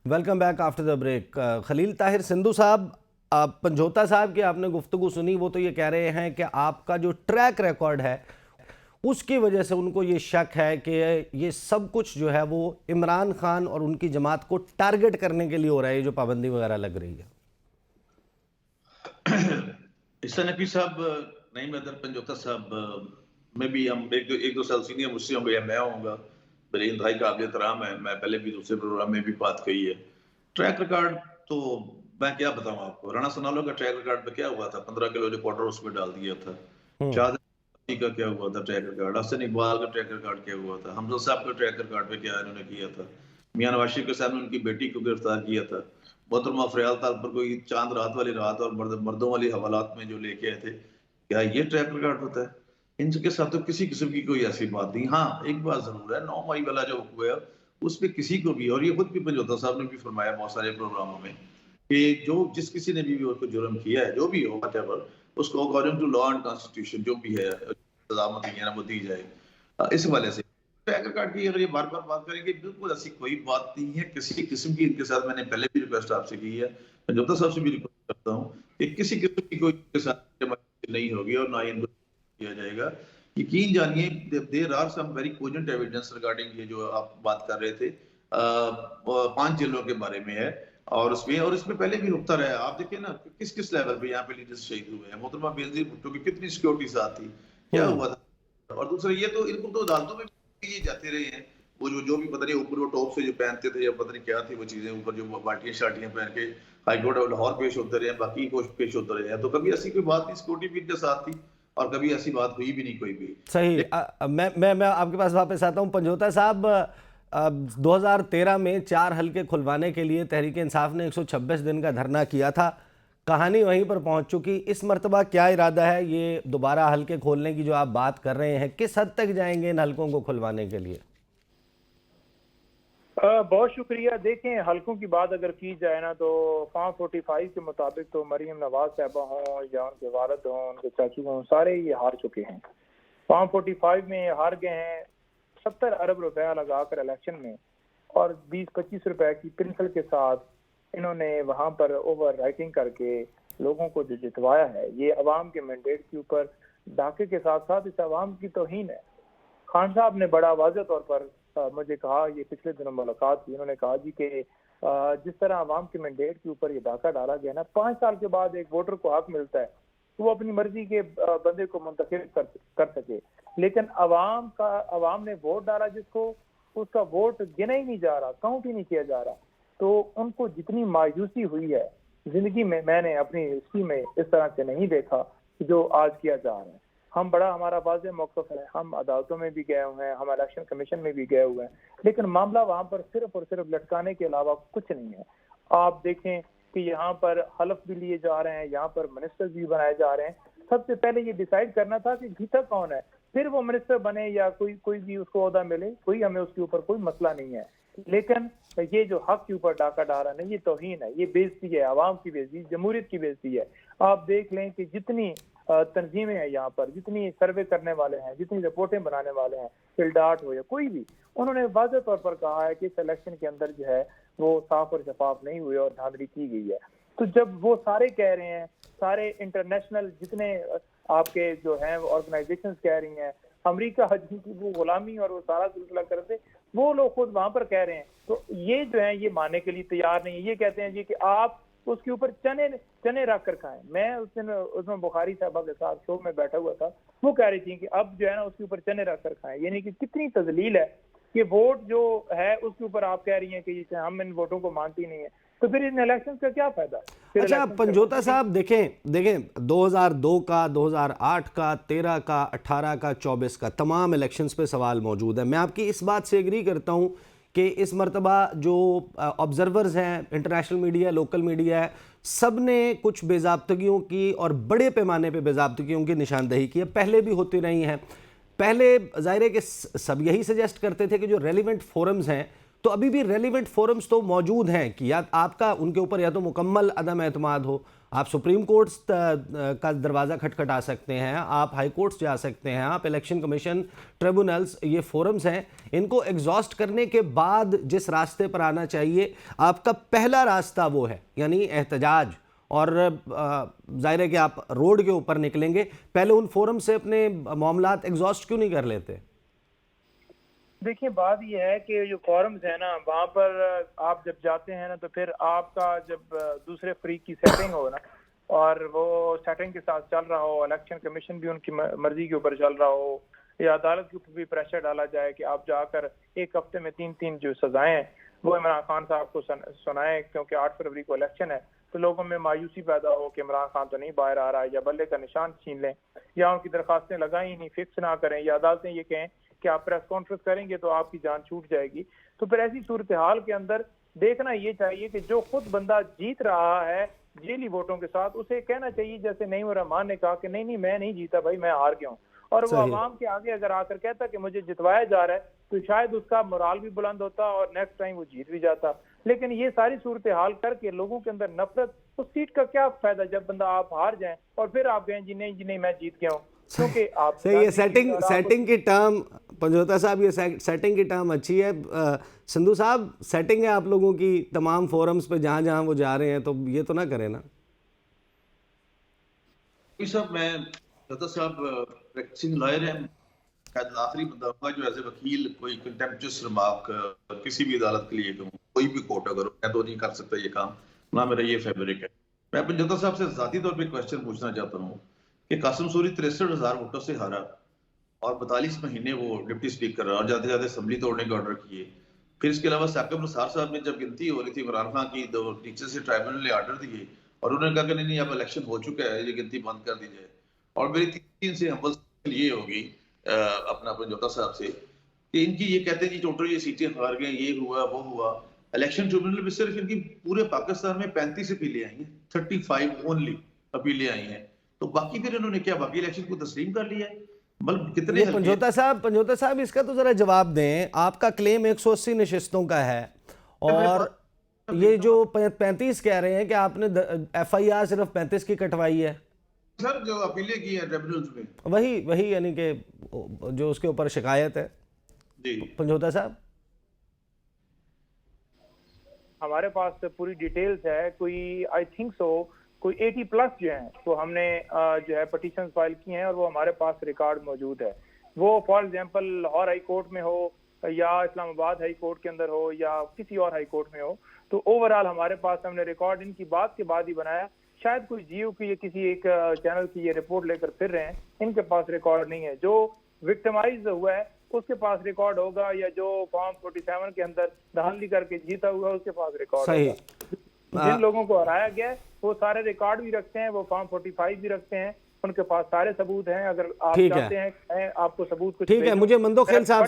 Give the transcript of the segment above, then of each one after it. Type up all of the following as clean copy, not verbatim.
Welcome back after the break. Khalil Tahir Sindhu sahab, Panjota साहब की आपने गुफ्तगू सुनी, वो तो ये कह रहे हैं कि आपका जो ट्रैक रिकॉर्ड है उसकी वजह से उनको ये शक है कि ये सब कुछ जो है वो इमरान खान और उनकी जमात को टारगेट करने के लिए हो रहा है, ये जो पाबंदी वगैरह लग रही है। इसा नकवी साहब, नहीं मैं पंजोता साहब में भी हम एक दो साल सीनियर मुझसे होंगे या मैं होऊंगा, मेरे इंतहाई काबिल एहतराम है। मैं पहले भी दूसरे प्रोग्राम में भी बात कही है। ट्रैक रिकॉर्ड तो मैं क्या बताऊं आपको। राणा सनालो का ट्रैक रिकॉर्ड पे क्या हुआ था, 15 किलो रिपोर्टर उसमें डाल दिया था। शाहद का क्या हुआ था ट्रैक रिकॉर्ड, हसन इकबाल का ट्रैक रिकॉर्ड क्या हुआ था, हमजा साहब का ट्रैक रिकॉर्ड पे क्या इन्होंने किया था, मियां नवाज शरीफ के सामने उनकी बेटी को गिरफ्तार किया था, मोहतरमा फरियाल ताल पर कोई चांद रात वाली रात और मर्दों वाली हवालात में जो लेके आए थे। क्या ये ट्रैक रिकॉर्ड होता है? इनके साथ तो किसी किस्म की कोई ऐसी बात नहीं। हाँ, एक बात जरूर है, 9 मई वाला जो हुआ उसमें किसी को भी, और ये खुद भी पंजोता साहब ने भी फरमाया बहुत सारे प्रोग्रामों में, कि जो जिस किसी ने भी उसको जुर्म किया है, जो भी हो व्हाटएवर, उसको according to law and constitution जो भी है सजा वो दी जाए। इस वजह से ट्रैक रिकॉर्ड की अगर ये बार बार बात करेंगे, बिल्कुल ऐसी कोई बात नहीं है किसी किस्म की। इनके साथ मैंने पहले भी रिक्वेस्ट आपसे की है, पंजोता साहब से भी रिक्वेस्ट करता हूँ कि किसी किस्म की कोई इनके साथ नहीं होगी और ना ही इनको किया जाएगा। यकीन जानिए, there are some very cogent evidence regarding ये जो आप बात कर रहे थे 5 जेलों के बारे में है। और इसमें पहले भी होता रहा। आप देखिए ना किस किस लेवल पे यहाँ पे लीडर्स शहीद हुए हैं। मोहतरमा बेनजीर भुट्टो की कितनी सिक्योरिटी साथ थी, क्या हुआ था। और दूसरा ये तो इनको तो अदालतों में भी ये जाते रहे हैं। वो जो भी पता नहीं ऊपर वो टॉप से जो पहनते थे या पता नहीं क्या थी वो चीजें, ऊपर जो बाल्टियां शाटियां पहन के हाईकोर्ट और लाहौर पेश होते रहे, बाकी पेश होते रहे हैं। तो कभी ऐसी कोई बात नहीं, सिक्योरिटी भी इनके साथ थी और कभी ऐसी बात हुई भी नहीं कोई भी। सही। मैं आपके पास वापस आता हूं पंजोता साहब। 2013 में 4 हलके खुलवाने के लिए तहरीक इंसाफ ने 126 दिन का धरना किया था। कहानी वहीं पर पहुंच चुकी। इस मर्तबा क्या इरादा है ये दोबारा हलके खोलने की जो आप बात कर रहे हैं, किस हद तक जाएंगे इन हलकों को खुलवाने के लिए? बहुत शुक्रिया। देखें, हलकों की बात अगर की जाए ना तो फॉर्म 45 के मुताबिक तो मरीम नवाज साहबा हों या उनके वालिद हों, उनके चाचू हों, सारे ये हार चुके हैं। फॉर्म 45 में हार गए हैं 70 अरब रुपया लगाकर इलेक्शन में, और 20-25 रुपए की पेंसिल के साथ इन्होंने वहां पर ओवर राइटिंग करके लोगों को जो जितवाया है, ये अवाम के मैंडेट के ऊपर डाके के साथ साथ इस अवाम की तौहीन है। खान साहब ने बड़ा वाज़ेह तौर पर मुझे कहा, ये पिछले दिनों मुलाकात की, उन्होंने कहा जी कि जिस तरह आवाम के मैंडेट के ऊपर ये डाका डाला गया ना, 5 साल के बाद एक वोटर को हक मिलता है तो वो अपनी मर्जी के बंदे को मुंतखब कर सके। लेकिन अवाम ने वोट डाला जिसको, उसका वोट गिना ही नहीं जा रहा, काउंट ही नहीं किया जा रहा। तो उनको जितनी मायूसी हुई है जिंदगी में, मैंने अपनी हिस्ट्री में इस तरह से नहीं देखा जो आज किया जा रहा है। हमारा वाज़ेह मौक़िफ़ है, हम अदालतों में भी गए हुए हैं, हम इलेक्शन कमीशन में भी गए हुए हैं, लेकिन मामला वहां पर सिर्फ और सिर्फ लटकाने के अलावा कुछ नहीं है। आप देखें कि यहाँ पर हलफ भी लिए जा रहे हैं, यहाँ पर मिनिस्टर भी बनाए जा रहे हैं। सबसे पहले ये डिसाइड करना था कि जीता कौन है, फिर वो मिनिस्टर बने या कोई भी उसको ओहदा मिले, कोई हमें उसके ऊपर कोई मसला नहीं है। लेकिन ये जो हक के ऊपर डाका डाला नहीं, ये तौहीन है, ये बेइज्जती है, आवाम की बेइज्जती, जमहूरियत की बेइज्जती है। आप देख लें कि जितनी तंजीमें हैं यहाँ पर, जितनी सर्वे करने वाले हैं, जितनी रिपोर्टें बनाने वाले हैं, फिल्डार्ट हो या कोई भी, उन्होंने वाज़ेह तौर पर कहा है कि इस इलेक्शन के अंदर जो है वो साफ और शफाफ नहीं हुए और धांधली की गई है। तो जब वो सारे कह रहे हैं, सारे इंटरनेशनल जितने आपके जो हैं ऑर्गेनाइजेशंस कह रही हैं, अमेरिका की वो गुलामी और वो सारा सिलसिला करते, वो लोग खुद वहां पर कह रहे हैं, तो ये जो है ये मानने के लिए तैयार नहीं है। ये कहते हैं जी कि आप उसके ऊपर चने रख कर खाएं। मैं उस दिन उसमें बुखारी साहबा के साथ शो में बैठा हुआ था, वो कह रही थी कि अब जो है ना उसके ऊपर चने रख कर खाएं। यानी कि कितनी तजलील है कि वोट जो है उसके ऊपर आप कह रही हैं कि हम इन वोटों को मानती नहीं है, तो फिर इन इलेक्शन का क्या फायदा? अच्छा पंजोता साहब, देखें 2002 का, 2008 का, 13 का, 18 का, 24 का तमाम इलेक्शंस पे सवाल मौजूद है। मैं आपकी इस बात से एग्री करता हूं कि इस मर्तबा जो ऑब्जर्वर्स हैं, इंटरनेशनल मीडिया, लोकल मीडिया है, सब ने कुछ बेज़ाब्तगियों की और बड़े पैमाने पे बेज़ाब्तगियों की निशानदही की है, पहले भी होती रही हैं। पहले ज़ाहिर है कि सब यही सजेस्ट करते थे कि जो रेलिवेंट फोरम्स हैं तो अभी भी रेलिवेंट फोरम्स तो मौजूद हैं कि या आपका उनके ऊपर या तो मुकम्मल अदम एतमाद हो, आप सुप्रीम कोर्ट का दरवाज़ा खटखटा सकते हैं, आप हाई कोर्ट्स जा सकते हैं, आप इलेक्शन कमीशन, ट्रिब्यूनल्स, ये फोरम्स हैं, इनको एग्जॉस्ट करने के बाद जिस रास्ते पर आना चाहिए आपका पहला रास्ता वो है, यानी एहतजाज। और जाहिर है कि आप रोड के ऊपर निकलेंगे, पहले उन फोरम से अपने मामलात एग्जॉस्ट क्यों नहीं कर लेते? देखिए बात यह है कि जो फॉरम्स है ना, वहाँ पर आप जब जाते हैं ना, तो फिर आपका जब दूसरे फ्री की सेटिंग हो ना, और वो सेटिंग के साथ चल रहा हो, इलेक्शन कमीशन भी उनकी मर्जी के ऊपर चल रहा हो, या अदालत के ऊपर भी प्रेशर डाला जाए कि आप जाकर एक हफ्ते में 3-3 जो सजाएं हैं वो इमरान खान साहब को सुनाएं, क्योंकि 8 फरवरी को इलेक्शन है, तो लोगों में मायूसी पैदा हो कि इमरान खान तो नहीं बाहर आ रहा है, या बल्ले का निशान छीन लें, या उनकी दरखास्तें लगाई नहीं, फिक्स ना करें, या अदालतें ये कहें कि आप प्रेस कॉन्फ्रेंस करेंगे तो आपकी जान छूट जाएगी। तो फिर ऐसी सूरत हाल के अंदर देखना ये चाहिए कि जो खुद बंदा जीत रहा है जेली वोटों के साथ, उसे कहना चाहिए जैसे नईम रहमान ने कहा कि नहीं नहीं मैं नहीं जीता भाई, मैं हार गया हूँ। और वो आवाम के आगे अगर आकर कहता कि मुझे जितवाया जा रहा है, तो शायद उसका मोराल भी बुलंद होता और नेक्स्ट टाइम वो जीत भी जाता। लेकिन ये सारी सूरत हाल करके लोगों के अंदर नफरत, उस सीट का क्या फायदा जब बंदा आप हार जाएं और फिर आप कहें जी नहीं मैं जीत गया हूँ, क्योंकि आप सही, ये सेटिंग की टर्म, पंजोता साहब, ये सेटिंग की टर्म अच्छी है। संधू साहब, सेटिंग है आप लोगों की तमाम फोरम्स पे जहां जहां वो जा रहे हैं, तो ये तो ना करें ना साहब। मैं साहब प्रैक्टिसिंग लॉयर है, शायद आखिरी बंदा होगा जो एज ए वकील कोई कंटेम्प्चुअस रिमार्क किसी भी अदालत के लिए कहूँ, कोई भी कोर्ट अगर मैं तो नहीं कर सकता ये काम, ना मेरा ये फैब्रिक है। मैं पंजोता साहब से जाती तौर पे क्वेश्चन पूछना चाहता हूँ कि कासिम सूरी 63,000 वोटों से हारा और 42 महीने वो डिप्टी स्पीकर रहा और जाते जाते असेंबली तोड़ने के ऑर्डर किए। फिर इसके अलावा साकिब नसार साहब ने जब गिनती हो रही थी इमरान खान की, तो नीचे से ट्राइब्यूनल ने ऑर्डर दिए और उन्होंने कहा कि नहीं अब इलेक्शन हो चुका है, ये गिनती बंद कर दी जाए। और मेरी तीन से हम्बल ये होगी अपना पंजोता साहब से कि इनकी ये कहते हैं जी टोटल ये सीटें हार गए, ये हुआ वो हुआ। इलेक्शन ट्रिब्यूनल में सिर्फ इनकी पूरे पाकिस्तान में 35 अपीलें आई हैं, 35 ओनली अपीलें आई हैं, तो बाकी फिर इन्होंने क्या बाकी इलेक्शन को तस्लीम कर लिया है? मतलब कितने पंजोता साहब इसका तो जरा जवाब दें। आपका क्लेम 180 नशिस्तों का है और ये जो 35 कह रहे हैं कि आपने FIR सिर्फ 35 की कटवाई है सर, जो अपीलें की है ट्रिब्यूनल्स में, वही यानी कि जो उसके ऊपर शिकायत है जी पंजोता साहब। हमारे पास पूरी डिटेल्स है, कोई आई थिंक सो कोई 80+ जो हैं वो हमने जो है पटिशन फाइल की हैं और वो हमारे पास रिकॉर्ड मौजूद है। वो for example Lahore high court में हो या इस्लामाबाद हाई कोर्ट के अंदर हो या किसी और हाई कोर्ट में हो, तो ओवरऑल हमारे पास हमने रिकॉर्ड इनकी बात के बाद ही बनाया। शायद कोई जियो की या किसी एक चैनल की ये रिपोर्ट लेकर फिर रहे हैं, इनके पास रिकॉर्ड नहीं है। जो विक्टिमाइज हुआ है उसके पास रिकॉर्ड होगा, या जो फॉर्म 47 के अंदर धांधली करके जीता हुआ है उसके पास रिकॉर्ड होगा। जिन लोगों को हराया गया है वो सारे रिकॉर्ड भी रखते हैं, वो फॉर्म 45 भी रखते हैं, उनके पास सारे सबूत हैं। अगर आप चाहते हैं आपको सबूत कुछ, ठीक है, मुझे मंदोखेल साहब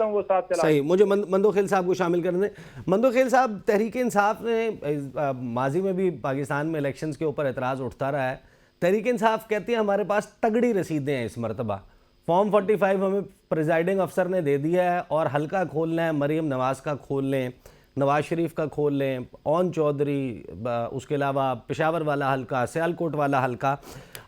वो साथ चला, सही, मुझे मंदोखेल साहब को शामिल कर दें। मंदोखेल साहब, तहरीक इंसाफ ने माजी में भी पाकिस्तान में इलेक्शंस के ऊपर एतराज़ उठता रहा है। तहरीक इंसाफ कहती है हमारे पास तगड़ी रसीदें हैं, इस मरतबा फॉर्म 45 हमें प्रिजाइडिंग अफसर ने दे दिया है और हल्का खोलना है, मरीम नवाज का खोल लें, नवाज शरीफ का खोल लें, ओन चौधरी, उसके अलावा पेशावर वाला हल्का, सियालकोट वाला हल्का।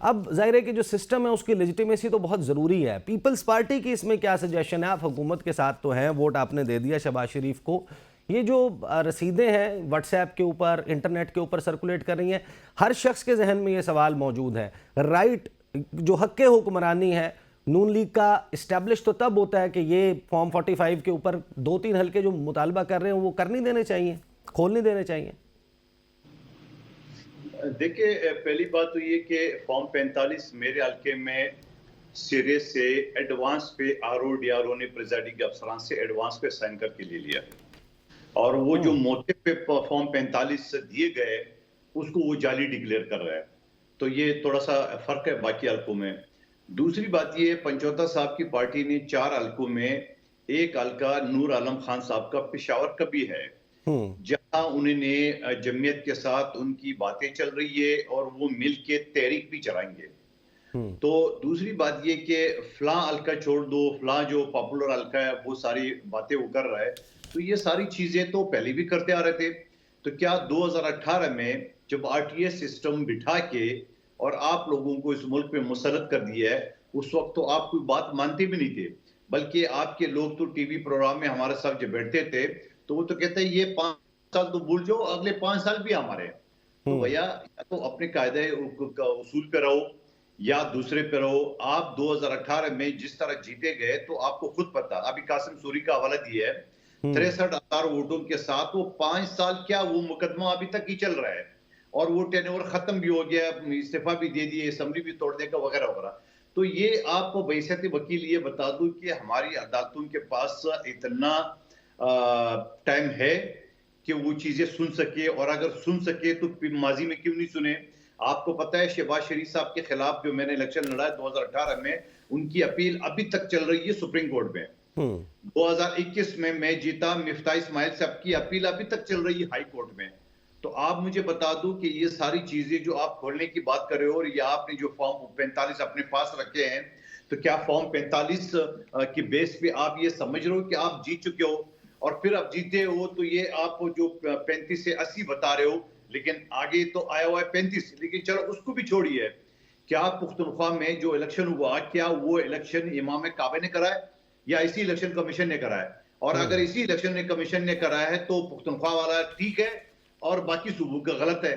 अब जाहिर है कि जो सिस्टम है उसकी लेजिटिमेसी तो बहुत ज़रूरी है। पीपल्स पार्टी की इसमें क्या सजेशन है? आप हुकूमत के साथ तो हैं, वोट आपने दे दिया शहबाज शरीफ को, ये जो रसीदें हैं व्हाट्सएप के ऊपर, इंटरनेट के ऊपर सर्कुलेट कर रही हैं, हर शख्स के जहन में ये सवाल मौजूद है, राइट जो हक़ हुक्मरानी है नून लीग का इस्टेब्लिश तो तब होता है कि ये फॉर्म 45 के ऊपर 2-3 हल्के जो मुतालबा कर रहे हैं वो कर नहीं देने चाहिए, खोल नहीं देने चाहिए। देखिए, पहली बात तो ये कि फॉर्म 45 मेरे हल्के में सिरे से एडवांस पे RODRO ने प्रिजाइडिंग अफसरान से एडवांस पे साइन करके ले लिया, और वो जो मौके पे फॉर्म 45 दिए गए उसको वो जाली डिक्लेयर कर रहा है, तो ये थोड़ा सा फर्क है बाकी हल्कों में। दूसरी बात ये, पंचौता साहब की पार्टी ने 4 हल्कों में एक हल्का नूर आलम खान साहब का पेशावर का भी है, जहां उन्होंने जमीयत के साथ उनकी बातें चल रही है और वो मिल के तहरीक भी चलाएंगे। तो दूसरी बात ये कि फलां हल्का छोड़ दो, फलां जो पॉपुलर हल्का है वो सारी बातें वो कर रहा है, तो ये सारी चीजें तो पहले भी करते आ रहे थे। तो क्या 2018 में जब आरटीएस सिस्टम बिठा के और आप लोगों को इस मुल्क में मुसल्लत कर दिया है, उस वक्त तो आप कोई बात मानते भी नहीं थे, बल्कि आपके लोग तो टीवी प्रोग्राम में हमारे साथ जब बैठते थे तो वो तो कहते हैं ये 5 साल तो भूल जाओ, अगले 5 साल भी हमारे हैं। तो भैया या तो अपने कायदे उसूल पे रहो या दूसरे पे रहो। आप 2018 में जिस तरह जीते गए तो आपको खुद पता, अभी कासिम सूरी का हवाला दिया है, 63,000 वोटों के साथ वो 5 साल क्या, वो मुकदमा अभी तक ही चल रहा है और वो टेन्योर खत्म भी हो गया, इस्तीफा भी दे दिए, असेंबली भी तोड़ने का वगैरह वगैरह। तो ये आपको बैसियत वकील ये बता दूं कि हमारी अदालतों के पास इतना टाइम है कि वो चीजें सुन सके, और अगर सुन सके तो माजी में क्यों नहीं सुने। आपको पता है शहबाज शरीफ साहब के खिलाफ जो मैंने इलेक्शन लड़ा है 2018 में, उनकी अपील अभी तक चल रही है सुप्रीम कोर्ट में। 2021 में मैं जीता, मिफ्ता इस्माइल साहब की अपील अभी तक चल रही है हाई कोर्ट में। तो आप मुझे बता दूं कि ये सारी चीजें जो आप खोलने की बात कर रहे हो, और ये आपने जो फॉर्म 45 अपने पास रखे हैं, तो क्या फॉर्म 45 की बेस पे आप ये समझ रहे हो कि आप जीत चुके हो, और फिर आप जीते हो तो ये आप जो 35 से 80 बता रहे हो, लेकिन आगे तो आया हुआ है 35। लेकिन चलो उसको भी छोड़िए, क्या पुख्तनख्वा में जो इलेक्शन हुआ, क्या वो इलेक्शन इमाम काबा ने कराया या इसी इलेक्शन कमीशन ने कराया? और अगर इसी इलेक्शन कमीशन ने कराया है तो पुख्तनख्वा वाला ठीक है और बाकी सूबों का गलत है।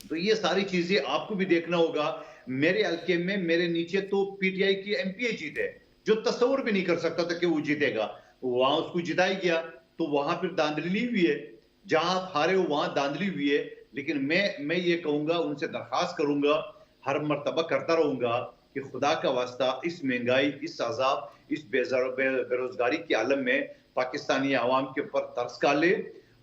तो ये सारी चीजें आपको भी देखना होगा। मेरे हल्के में मेरे नीचे तो पीटीआई की एमपीए जीते, जो तस्वर भी नहीं कर सकता था कि वो जीतेगा, वहां उसको जिताई गया। तो वहां फिर धांधली नहीं हुई है, जहां आप हारे हो वहां धांधली हुई है। लेकिन मैं ये कहूंगा, उनसे दरखास्त करूंगा, हर मर्तबा करता रहूंगा कि खुदा का वास्ता इस महंगाई, इस अजाब, इस बेरोजगारी के आलम में पाकिस्तानी आवाम के ऊपर तरस खा ले।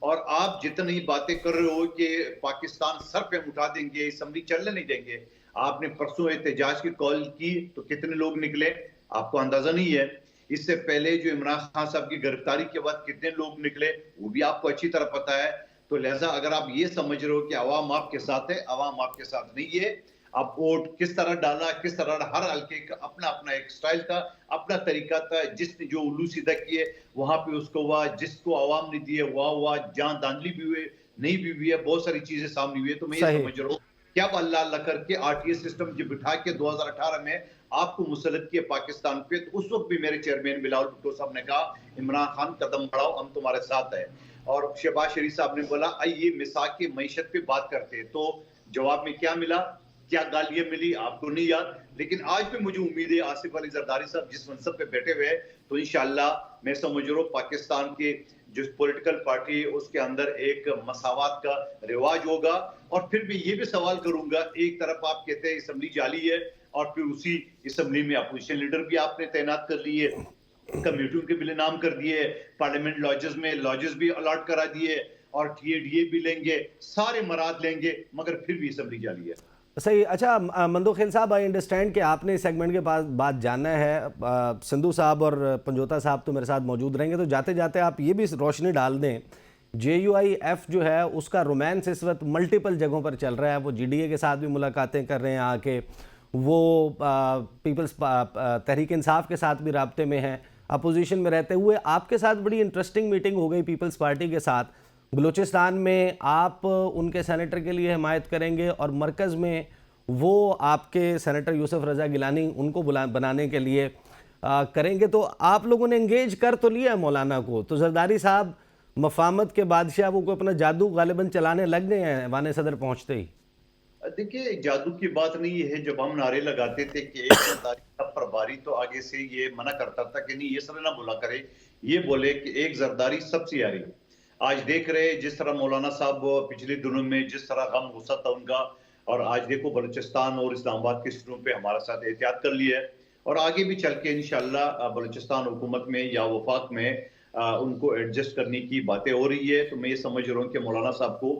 और आप जितनी बातें कर रहे हो कि पाकिस्तान सर पे उठा देंगे, असेंबली चलने नहीं देंगे, आपने परसों एहतजाज की कॉल की तो कितने लोग निकले आपको अंदाजा नहीं है। इससे पहले जो इमरान खान साहब की गिरफ्तारी के बाद कितने लोग निकले वो भी आपको अच्छी तरह पता है। तो लिहाजा अगर आप ये समझ रहे हो कि आवाम आपके साथ है, आवाम आपके साथ नहीं है। आप वोट किस तरह डाला, किस तरह, हर हल्के का अपना अपना एक स्टाइल था, अपना तरीका था। जिसने जो उल्लू सीधा किए वहां पे उसको हुआ, जिसको आवाम ने दिए वहां हुआ, जहां धांधली भी हुए नहीं भी हुई है, बहुत सारी चीजें सामने हुई है। तो मैं ये समझ रहा हूँ क्या अल्लाह अल्लाह करके आरटीएस सिस्टम जो बिठा के 2018 में आपको मुसल्लत किया पाकिस्तान पे, तो उस वक्त भी मेरे चेयरमैन बिलावल भुट्टो साहब ने कहा इमरान खान कदम बढ़ाओ, हम तुम्हारे साथ है। और शहबाज शरीफ साहब ने बोला आइए मिसाक की मईशत पे बात करते हैं। तो जवाब में क्या मिला, क्या गालियां मिली आपको नहीं याद, लेकिन आज भी मुझे उम्मीद है आसिफ अली जरदारी साहब जिस मनसब पे बैठे हुए हैं, तो इंशाअल्लाह मैं समझ रहा हूँ पाकिस्तान के जो पॉलिटिकल पार्टी है उसके अंदर एक मसावत का रिवाज होगा। और फिर भी ये भी सवाल करूंगा, एक तरफ आप कहते हैं असेंबली जाली है और फिर उसी असेंबली में अपोजिशन लीडर भी आपने तैनात कर लिए, कमेटियों के भी नाम कर दिए, पार्लियामेंट लॉजेस में लॉजेस भी अलॉट करा दिए और टीएडीए भी लेंगे, सारे मराद लेंगे, मगर फिर भी असेंबली जाली है। सही। अच्छा मंदो खेल साहब, आई अंडरस्टैंड कि आपने इस सेगमेंट के पास बात जानना है। सिंधु साहब और पंजोता साहब तो मेरे साथ मौजूद रहेंगे, तो जाते जाते आप ये भी रोशनी डाल दें, JUIF जो है उसका रोमांस इस वक्त मल्टीपल जगहों पर चल रहा है। वो GDA के साथ भी मुलाकातें कर रहे हैं आके, वो पीपल्स तहरीक इंसाफ के साथ भी राब्ते में हैं, अपोजिशन में रहते हुए। आपके साथ बड़ी इंटरेस्टिंग मीटिंग हो गई पीपल्स पार्टी के साथ। बलूचिस्तान में आप उनके सेनेटर के लिए हिमायत करेंगे और मरकज़ में वो आपके सेनेटर यूसुफ रज़ा गिलानी उनको बनाने के लिए करेंगे। तो आप लोगों ने इंगेज कर तो लिया है मौलाना को, तो जरदारी साहब मफामत के बादशाह वो को अपना जादू गालिबन चलाने लग गए हैं वाने सदर पहुंचते ही। देखिए जादू की बात नहीं है। जब हम नारे लगाते थे कि एक जरदारी का प्रभारी, तो आगे से ये मना करता था कि नहीं ये सर ना बोला करे, ये बोले कि एक जरदारी सबसे यारी। आज देख रहे जिस तरह मौलाना साहब पिछले दिनों में जिस तरह गम गुस्सा था उनका, और आज देखो बलूचिस्तान और इस्लामाबाद के सीटों पे हमारे साथ एहतियात कर लिया है, और आगे भी चल के इंशाल्लाह बलूचिस्तान हुकूमत में या वफाक में उनको एडजस्ट करने की बातें हो रही है। तो मैं ये समझ रहा हूँ कि मौलाना साहब को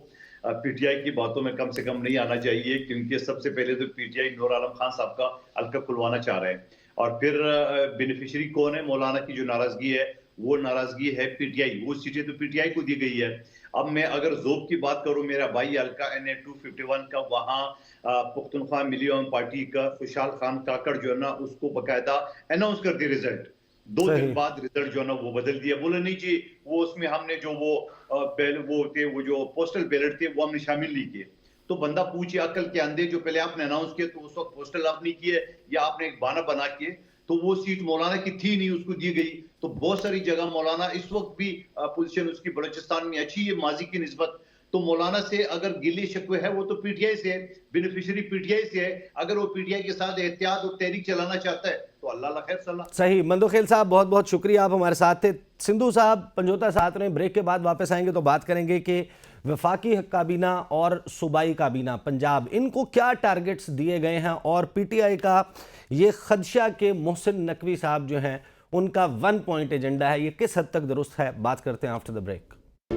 पीटीआई की बातों में कम से कम नहीं आना चाहिए, क्योंकि सबसे पहले तो पीटीआई नूर आलम खान साहब का हल्का खुलवाना चाह रहे हैं, और फिर बेनिफिशियरी कौन है मौलाना की जो नाराजगी है, वो नाराजगी है पीटीआई। वो सीटें तो पीटीआई को दी गई है। अब मैं अगर जोब की बात करूं, मेरा भाई हल्का NA 251 का, वहां पुख्तनख्वा मिलियन पार्टी का खुशहाल खान काकड़ जो है ना, उसको बकायदा अनाउंस कर दी रिजल्ट। 2 सही। दिन बाद रिजल्ट जो है ना वो बदल दिया, बोले नहीं जी वो उसमें हमने जो वो वो जो पोस्टल बैलेट थे वो हमने शामिल नहीं किए। तो बंदा पूछे अकल के अंधे, जो पहले आपने अनाउंस किए तो उस वक्त पोस्टल आप नहीं किए या आपने एक बहाना बना के, तो वो सीट मौलाना की थी नहीं, उसको दी गई। तो बहुत सारी जगह मौलाना इस वक्त भी पोजीशन उसकी बलूचिस्तान में अच्छी है माजी की निस्बत। तो मौलाना से अगर गिले शिकवे है वो तो पीटीआई से है, बेनिफिशियरी पीटीआई से है। अगर वो पीटीआई के साथ एहतियात और तहरीक चलाना चाहता है तो अल्लाह ला खैर सलाह। सही। मंदोखेल साहब बहुत बहुत शुक्रिया, आप हमारे साथ थे। सिंधु साहब, पंजोता साथ रहे, ब्रेक के बाद वापस आएंगे तो बात करेंगे कि वफाकी काबीना और सूबाई काबीना पंजाब, इनको क्या टारगेट्स दिए गए हैं और पीटीआई का ये खदशा के मोहसिन नकवी साहब जो हैं उनका 1 पॉइंट एजेंडा है, ये किस हद तक दुरुस्त है। बात करते हैं आफ्टर द ब्रेक।